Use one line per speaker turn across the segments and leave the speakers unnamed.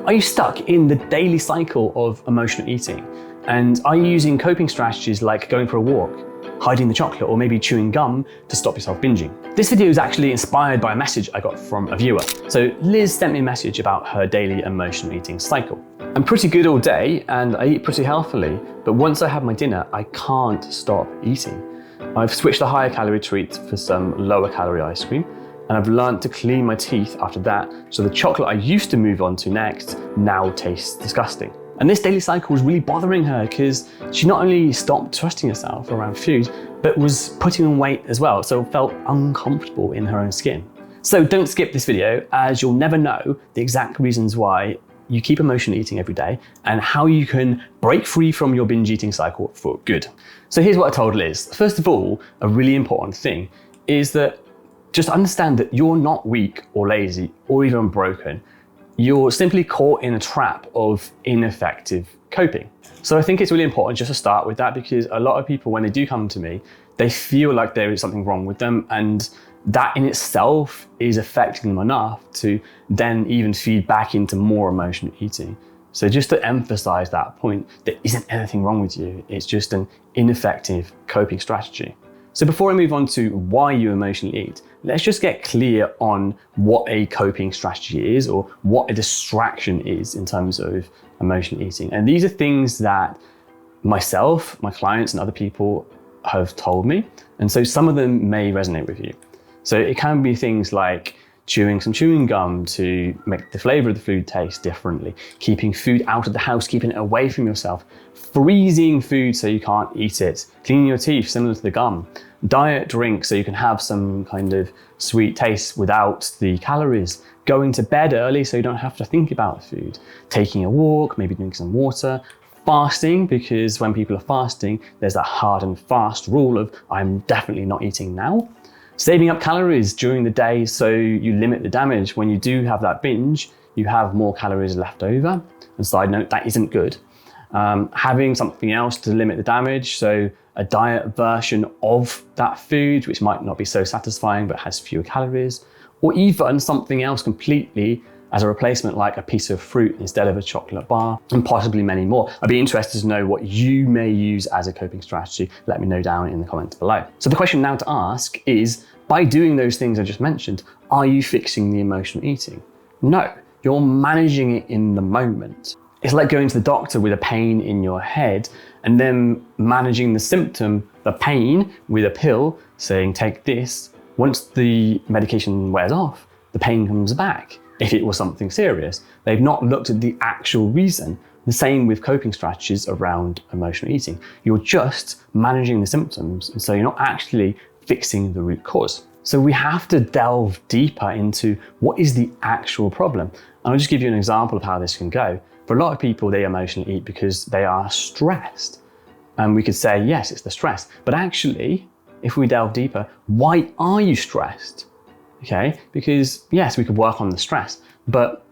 Are you stuck in the daily cycle of emotional eating? And are you using coping strategies like going for a walk, hiding the chocolate, or maybe chewing gum to stop yourself binging? This video is actually inspired by a message I got from a viewer. So Liz sent me a message about her daily emotional eating cycle. I'm pretty good all day and I eat pretty healthily, but once I have my dinner, I can't stop eating. I've switched to higher calorie treats for some lower calorie ice cream, and I've learned to clean my teeth after that, so the chocolate I used to move on to next now tastes disgusting. And this daily cycle was really bothering her because she not only stopped trusting herself around food, but was putting on weight as well, so felt uncomfortable in her own skin. So don't skip this video, as you'll never know the exact reasons why you keep emotional eating every day and how you can break free from your binge eating cycle for good. So here's what I told Liz. First of all, a really important thing is that just understand that you're not weak or lazy or even broken. You're simply caught in a trap of ineffective coping. So I think it's really important just to start with that, because a lot of people, when they do come to me, they feel like there is something wrong with them, and that in itself is affecting them enough to then even feed back into more emotional eating. So just to emphasize that point, there isn't anything wrong with you. It's just an ineffective coping strategy. So before I move on to why you emotionally eat, let's just get clear on what a coping strategy is, or what a distraction is in terms of emotional eating. And these are things that myself, my clients, and other people have told me. And so some of them may resonate with you. So it can be things like chewing some chewing gum to make the flavor of the food taste differently, keeping food out of the house, keeping it away from yourself, freezing food so you can't eat it, cleaning your teeth similar to the gum, diet drink so you can have some kind of sweet taste without the calories, going to bed early so you don't have to think about food, taking a walk, maybe drinking some water, fasting, because when people are fasting, there's that hard and fast rule of I'm definitely not eating now. Saving up calories during the day so you limit the damage. When you do have that binge, you have more calories left over. And side note, that isn't good. Having something else to limit the damage, so a diet version of that food, which might not be so satisfying but has fewer calories, or even something else completely as a replacement, like a piece of fruit instead of a chocolate bar, and possibly many more. I'd be interested to know what you may use as a coping strategy. Let me know down in the comments below. So the question now to ask is, by doing those things I just mentioned, are you fixing the emotional eating? No, you're managing it in the moment. It's like going to the doctor with a pain in your head and then managing the symptom, the pain, with a pill, saying take this. Once the medication wears off, the pain comes back. If it was something serious, they've not looked at the actual reason. The same with coping strategies around emotional eating. You're just managing the symptoms, and so you're not actually fixing the root cause. So we have to delve deeper into what is the actual problem. And I'll just give you an example of how this can go. For a lot of people, they emotionally eat because they are stressed. And we could say, yes, it's the stress. But actually, if we delve deeper, why are you stressed? Okay, because yes, we could work on the stress, but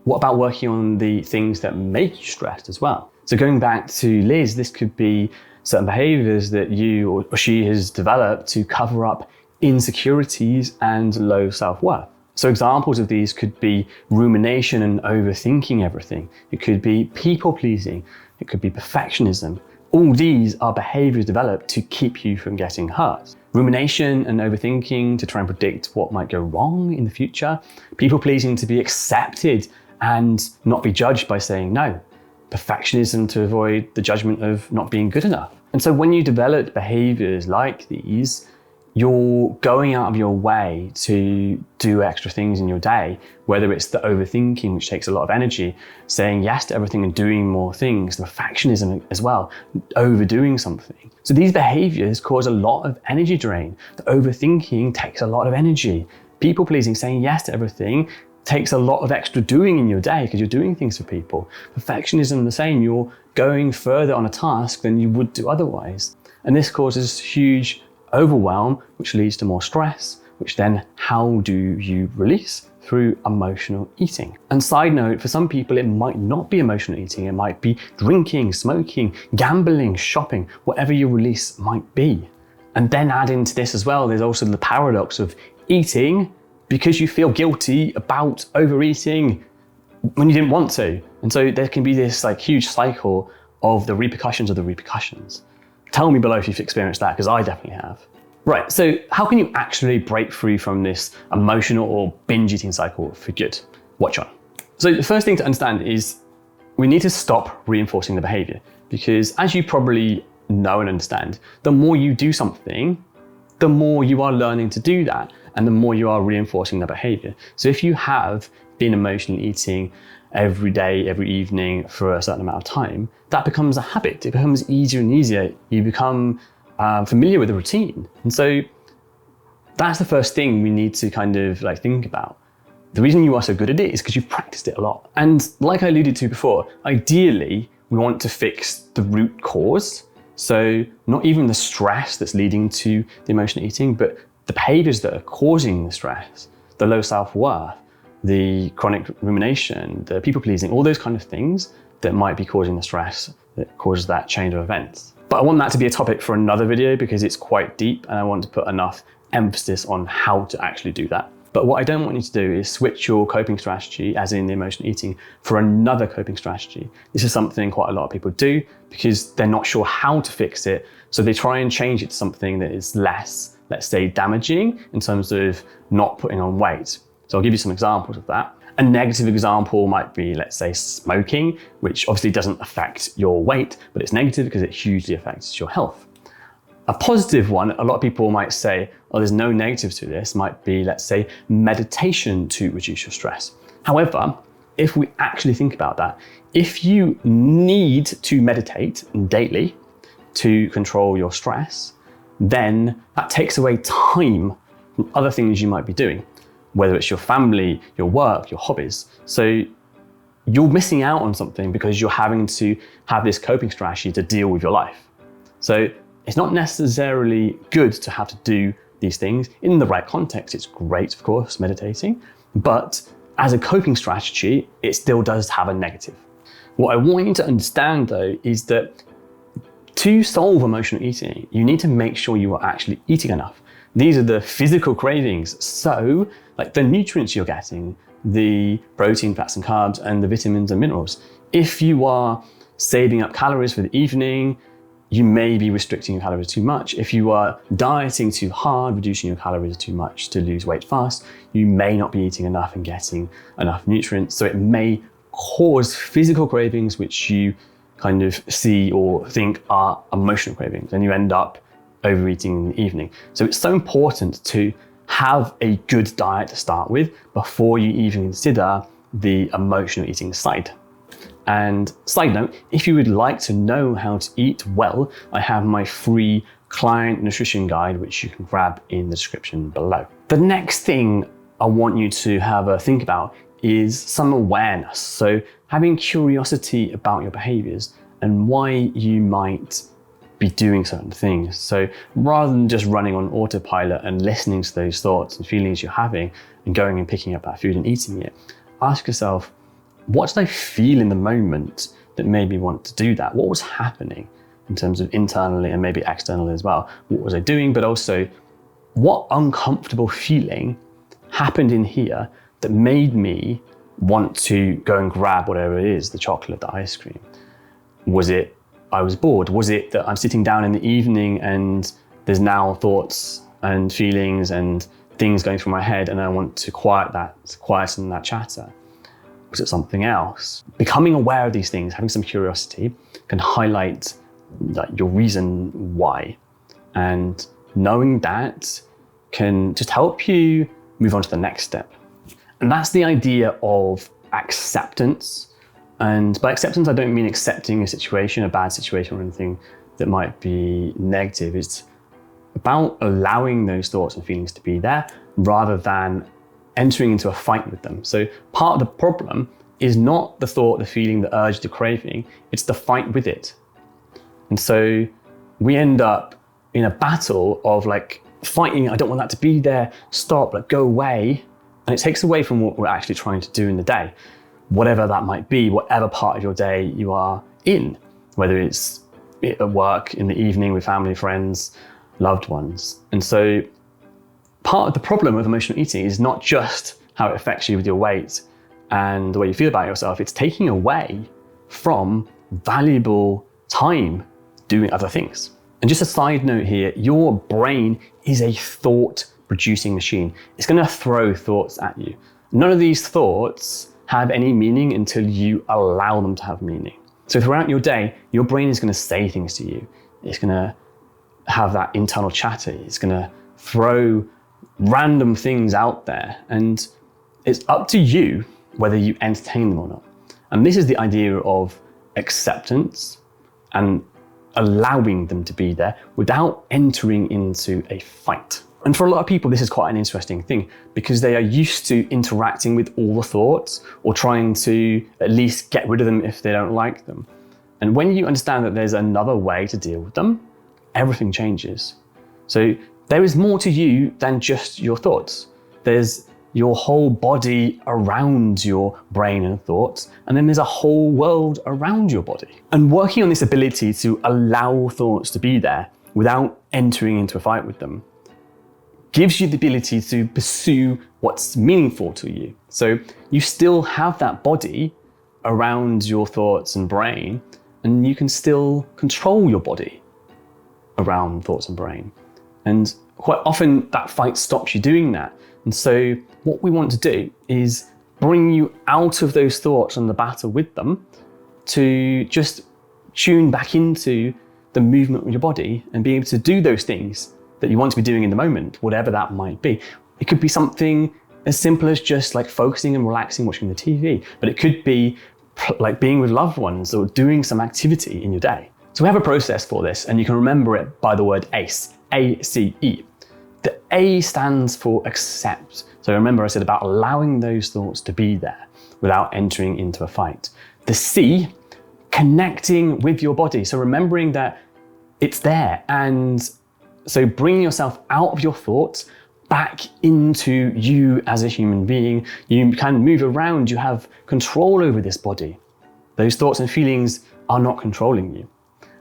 what about working on the things that make you stressed as well? So going back to Liz, this could be certain behaviors that you or she has developed to cover up insecurities and low self-worth. So examples of these could be rumination and overthinking everything. It could be people pleasing. It could be perfectionism. All these are behaviors developed to keep you from getting hurt. Rumination and overthinking to try and predict what might go wrong in the future. People pleasing to be accepted and not be judged by saying no. Perfectionism to avoid the judgment of not being good enough. And so when you develop behaviors like these, you're going out of your way to do extra things in your day, whether it's the overthinking, which takes a lot of energy, saying yes to everything and doing more things, the perfectionism as well, overdoing something. So these behaviors cause a lot of energy drain. The overthinking takes a lot of energy. People pleasing, saying yes to everything, takes a lot of extra doing in your day because you're doing things for people. Perfectionism, the same, you're going further on a task than you would do otherwise. And this causes huge overwhelm, which leads to more stress, which then how do you release? Through emotional eating. And side note, for some people, it might not be emotional eating. It might be drinking, smoking, gambling, shopping, whatever your release might be. And then add into this as well, there's also the paradox of eating because you feel guilty about overeating, when you didn't want to. And so there can be this like huge cycle of the repercussions of the repercussions. Tell me below if you've experienced that, because I definitely have. Right, so how can you actually break free from this emotional or binge eating cycle for good? Watch on. So the first thing to understand is we need to stop reinforcing the behavior, because as you probably know and understand, the more you do something, the more you are learning to do that, and the more you are reinforcing the behavior. So if you have been emotionally eating every day, every evening for a certain amount of time, that becomes a habit. It becomes easier and easier. You become familiar with the routine. And so that's the first thing we need to kind of like think about. The reason you are so good at it is because you've practiced it a lot. And like I alluded to before, ideally, we want to fix the root cause. So not even the stress that's leading to the emotional eating, but the behaviors that are causing the stress, the low self-worth, the chronic rumination, the people pleasing, all those kind of things that might be causing the stress that causes that change of events. But I want that to be a topic for another video because it's quite deep and I want to put enough emphasis on how to actually do that. But what I don't want you to do is switch your coping strategy, as in the emotional eating, for another coping strategy. This is something quite a lot of people do because they're not sure how to fix it. So they try and change it to something that is less, let's say, damaging in terms of not putting on weight. So I'll give you some examples of that. A negative example might be, let's say, smoking, which obviously doesn't affect your weight, but it's negative because it hugely affects your health. A positive one, a lot of people might say, oh, there's no negatives to this, might be, let's say, meditation to reduce your stress. However, if we actually think about that, if you need to meditate daily to control your stress, then that takes away time from other things you might be doing, whether it's your family, your work, your hobbies. So you're missing out on something because you're having to have this coping strategy to deal with your life. So it's not necessarily good to have to do these things. In the right context, it's great, of course, meditating, but as a coping strategy, it still does have a negative. What I want you to understand though, is that to solve emotional eating, you need to make sure you are actually eating enough. These are the physical cravings. So like the nutrients you're getting, the protein, fats and carbs, and the vitamins and minerals. If you are saving up calories for the evening, you may be restricting your calories too much. If you are dieting too hard, reducing your calories too much to lose weight fast, you may not be eating enough and getting enough nutrients. So it may cause physical cravings, which you kind of see or think are emotional cravings, and you end up overeating in the evening. So it's so important to have a good diet to start with before you even consider the emotional eating side. And side note, if you would like to know how to eat well, I have my free client nutrition guide, which you can grab in the description below. The next thing I want you to have a think about is some awareness. So having curiosity about your behaviors and why you might be doing certain things. So rather than just running on autopilot and listening to those thoughts and feelings you're having and going and picking up that food and eating it, ask yourself, what did I feel in the moment that made me want to do that? What was happening in terms of internally and maybe externally as well? What was I doing? But also, what uncomfortable feeling happened in here that made me want to go and grab whatever it is, the chocolate, the ice cream? Was it I was bored? Was it that I'm sitting down in the evening and there's now thoughts and feelings and things going through my head and I want to quieten that chatter? Was it something else? Becoming aware of these things, having some curiosity, can highlight your reason why. And knowing that can just help you move on to the next step. And that's the idea of acceptance. And by acceptance, I don't mean accepting a situation, a bad situation or anything that might be negative. It's about allowing those thoughts and feelings to be there rather than entering into a fight with them. So part of the problem is not the thought, the feeling, the urge, the craving, it's the fight with it. And so we end up in a battle of like fighting, I don't want that to be there, stop, like go away. And it takes away from what we're actually trying to do in the day, whatever that might be, whatever part of your day you are in, whether it's at work, in the evening with family, friends, loved ones. And so part of the problem with emotional eating is not just how it affects you with your weight and the way you feel about yourself, it's taking away from valuable time doing other things. And just a side note here, your brain is a thought-producing machine. It's going to throw thoughts at you. None of these thoughts have any meaning until you allow them to have meaning. So throughout your day, your brain is going to say things to you. It's going to have that internal chatter. It's going to throw random things out there. And it's up to you whether you entertain them or not. And this is the idea of acceptance and allowing them to be there without entering into a fight. And for a lot of people, this is quite an interesting thing because they are used to interacting with all the thoughts or trying to at least get rid of them if they don't like them. And when you understand that there's another way to deal with them, everything changes. So there is more to you than just your thoughts. There's your whole body around your brain and thoughts, and then there's a whole world around your body. And working on this ability to allow thoughts to be there without entering into a fight with them gives you the ability to pursue what's meaningful to you. So you still have that body around your thoughts and brain, and you can still control your body around thoughts and brain. And quite often that fight stops you doing that. And so what we want to do is bring you out of those thoughts and the battle with them to just tune back into the movement of your body and be able to do those things that you want to be doing in the moment, whatever that might be. It could be something as simple as just like focusing and relaxing, watching the TV, but it could be like being with loved ones or doing some activity in your day. So we have a process for this, and you can remember it by the word ACE, A-C-E. The A stands for accept. So remember I said about allowing those thoughts to be there without entering into a fight. The C, connecting with your body. So remembering that it's there, and so bringing yourself out of your thoughts back into you as a human being. You can move around, you have control over this body. Those thoughts and feelings are not controlling you.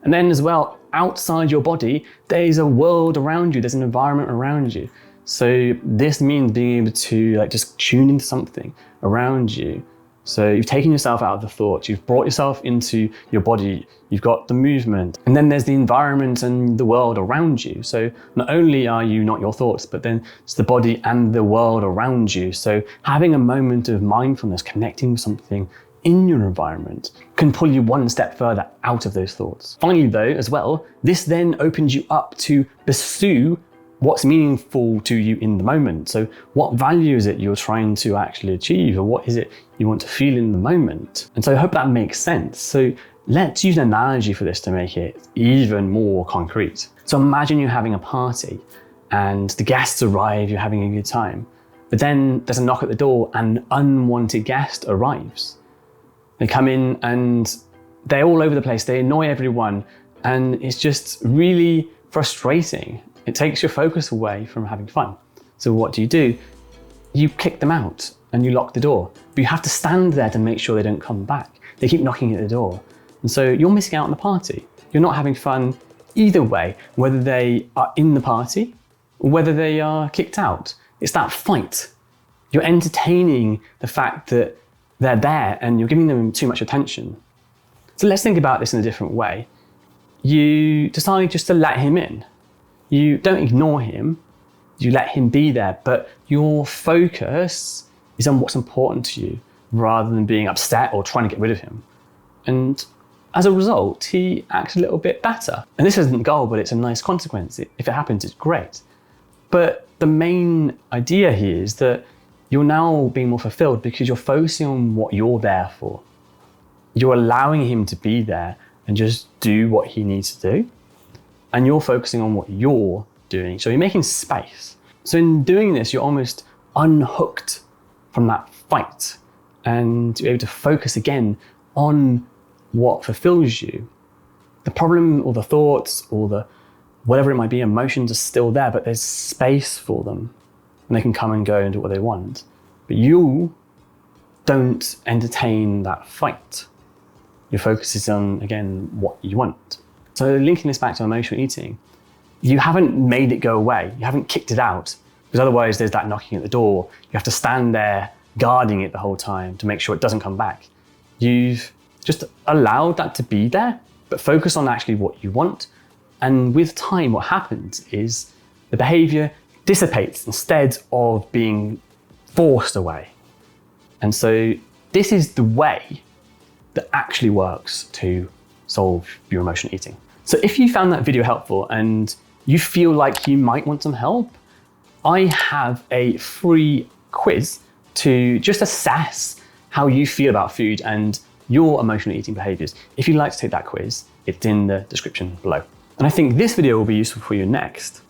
And then as well, outside your body, there's a world around you, there's an environment around you. So this means being able to just tune into something around you. So you've taken yourself out of the thoughts, you've brought yourself into your body, you've got the movement, and then there's the environment and the world around you. So not only are you not your thoughts, but then it's the body and the world around you. So having a moment of mindfulness, connecting with something in your environment can pull you one step further out of those thoughts. Finally though, as well, this then opens you up to pursue what's meaningful to you in the moment. So what value is it you're trying to actually achieve, or what is it you want to feel in the moment? And so I hope that makes sense. So let's use an analogy for this to make it even more concrete. So imagine you're having a party and the guests arrive, you're having a good time, but then there's a knock at the door and an unwanted guest arrives. They come in and they're all over the place, they annoy everyone, and it's just really frustrating. It takes your focus away from having fun. So what do? You kick them out and you lock the door, but you have to stand there to make sure they don't come back. They keep knocking at the door. And so you're missing out on the party. You're not having fun either way, whether they are in the party or whether they are kicked out. It's that fight. You're entertaining the fact that they're there and you're giving them too much attention. So let's think about this in a different way. You decide just to let him in. You don't ignore him, you let him be there, but your focus is on what's important to you rather than being upset or trying to get rid of him. And as a result, he acts a little bit better. And this isn't the goal, but it's a nice consequence. If it happens, it's great. But the main idea here is that you're now being more fulfilled because you're focusing on what you're there for. You're allowing him to be there and just do what he needs to do. And you're focusing on what you're doing. So you're making space. So in doing this, you're almost unhooked from that fight and you're able to focus again on what fulfills you. The problem or the thoughts or the whatever it might be, emotions are still there, but there's space for them and they can come and go and do what they want. But you don't entertain that fight. Your focus is on, again, what you want. So linking this back to emotional eating, you haven't made it go away. You haven't kicked it out, because otherwise there's that knocking at the door. You have to stand there guarding it the whole time to make sure it doesn't come back. You've just allowed that to be there, but focus on actually what you want. And with time, what happens is the behavior dissipates instead of being forced away. And so this is the way that actually works to solve your emotional eating. So if you found that video helpful and you feel like you might want some help, I have a free quiz to just assess how you feel about food and your emotional eating behaviors. If you'd like to take that quiz, it's in the description below. And I think this video will be useful for you next.